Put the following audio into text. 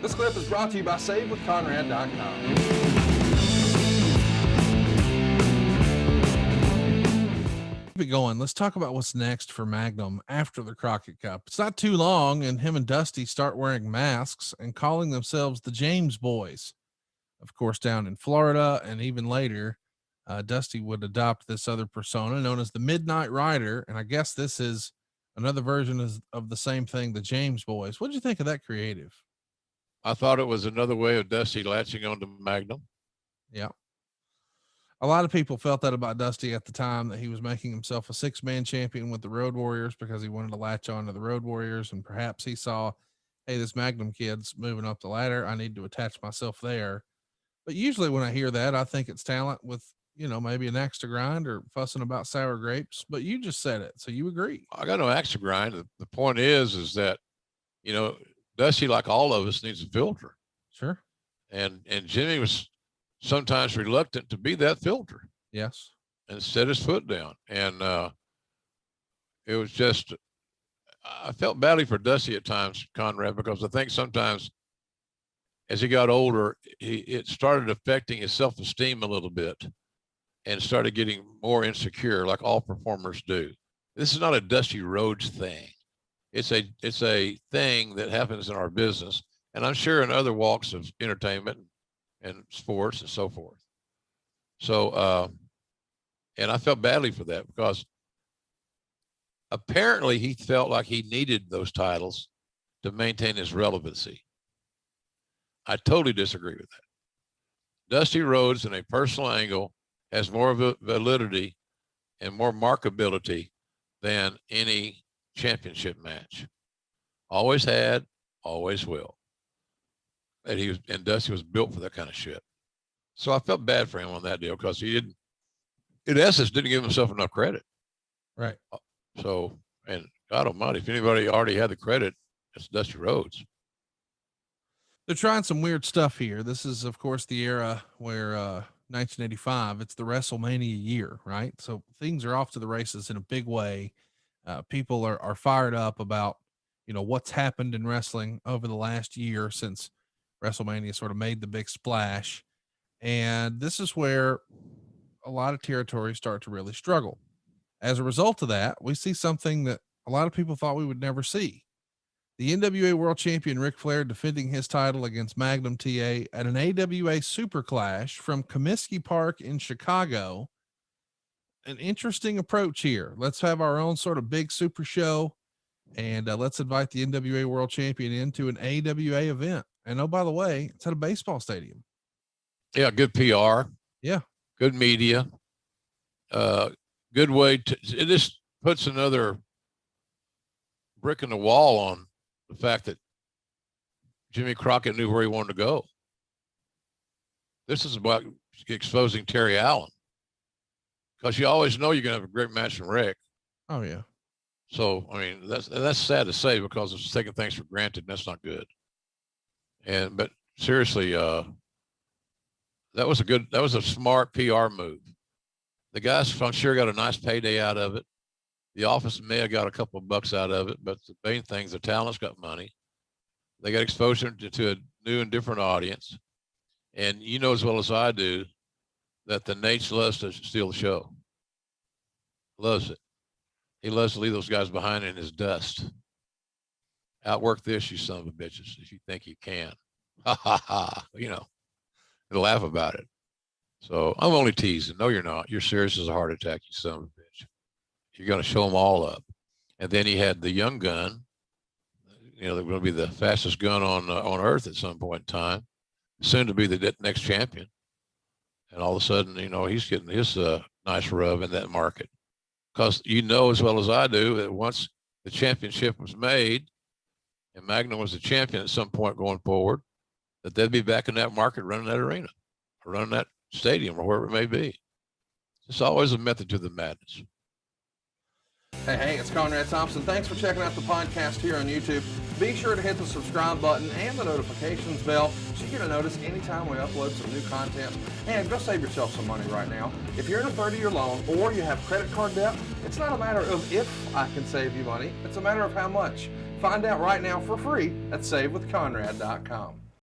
This clip is brought to you by SaveWithConrad.com. Keep it going. Let's talk about what's next for Magnum after the Crockett Cup. It's not too long, and him and Dusty start wearing masks and calling themselves the James Boys. Of course, down in Florida, and even later, Dusty would adopt this other persona known as the Midnight Rider, and I guess this is another version of the same thing, the James Boys. What did you think of that creative? I thought it was another way of Dusty latching on to Magnum. Yeah. A lot of people felt that about Dusty at the time, that he was making himself a 6-man champion with the Road Warriors because he wanted to latch on to the Road Warriors. And perhaps he saw, hey, this Magnum kid's moving up the ladder. I need to attach myself there. But usually when I hear that, I think it's talent with, maybe an axe to grind or fussing about sour grapes. But you just said it, so you agree. I got no axe to grind. The point is that, Dusty, like all of us, needs a filter. Sure. And Jimmy was sometimes reluctant to be that filter. Yes. And set his foot down. And it was just, I felt badly for Dusty at times, Conrad, because I think sometimes as he got older, it started affecting his self-esteem a little bit and started getting more insecure, like all performers do. This is not a Dusty Rhodes thing. It's a thing that happens in our business, and I'm sure in other walks of entertainment and sports and so forth. So, and I felt badly for that because apparently he felt like he needed those titles to maintain his relevancy. I totally disagree with that. Dusty Rhodes, in a personal angle, has more of a validity and more markability than any championship match. Always had, always will. And Dusty was built for that kind of shit. So I felt bad for him on that deal because he didn't, in essence, didn't give himself enough credit. Right. So, and God almighty, if anybody already had the credit, it's Dusty Rhodes. They're trying some weird stuff here. This is, of course, the era where 1985, it's the WrestleMania year, right? So things are off to the races in a big way. People are fired up about, what's happened in wrestling over the last year since WrestleMania sort of made the big splash. And this is where a lot of territories start to really struggle. As a result of that, we see something that a lot of people thought we would never see. The NWA World Champion Ric Flair defending his title against Magnum TA at an AWA Super Clash from Comiskey Park in Chicago. An interesting approach here. Let's have our own sort of big super show, and let's invite the NWA World Champion into an AWA event. And oh, by the way, it's at a baseball stadium. Yeah, good PR. Yeah, good media. Good way to. It just puts another brick in the wall on the fact that Jimmy Crockett knew where he wanted to go. This is about exposing Terry Allen. Because you always know you're going to have a great match from Rick. Oh, yeah. So, I mean, that's sad to say because it's taking things for granted. And that's not good. But seriously, that was a smart PR move. The guys, I'm sure, got a nice payday out of it. The office may have got a couple of bucks out of it, but the main thing is the talent's got money. They got exposure to a new and different audience. And you know as well as I do that the Nate's loves to steal the show. Loves it. He loves to leave those guys behind in his dust. Outwork this, you son of a bitches, if you think you can. Ha ha ha. They'll laugh about it. So I'm only teasing. No, you're not. You're serious as a heart attack, you son of a bitch. You're going to show them all up. And then he had the young gun. They're going to be the fastest gun on earth at some point in time. Soon to be the next champion. And all of a sudden, he's getting his nice rub in that market. Because as well as I do that once the championship was made and Magnum was the champion at some point going forward, that they'd be back in that market running that arena or running that stadium or wherever it may be. It's always a method to the madness. Hey, it's Conrad Thompson. Thanks for checking out the podcast here on YouTube. Be sure to hit the subscribe button and the notifications bell so you get a notice anytime we upload some new content. And go save yourself some money right now. If you're in a 30-year loan or you have credit card debt, it's not a matter of if I can save you money. It's a matter of how much. Find out right now for free at SaveWithConrad.com.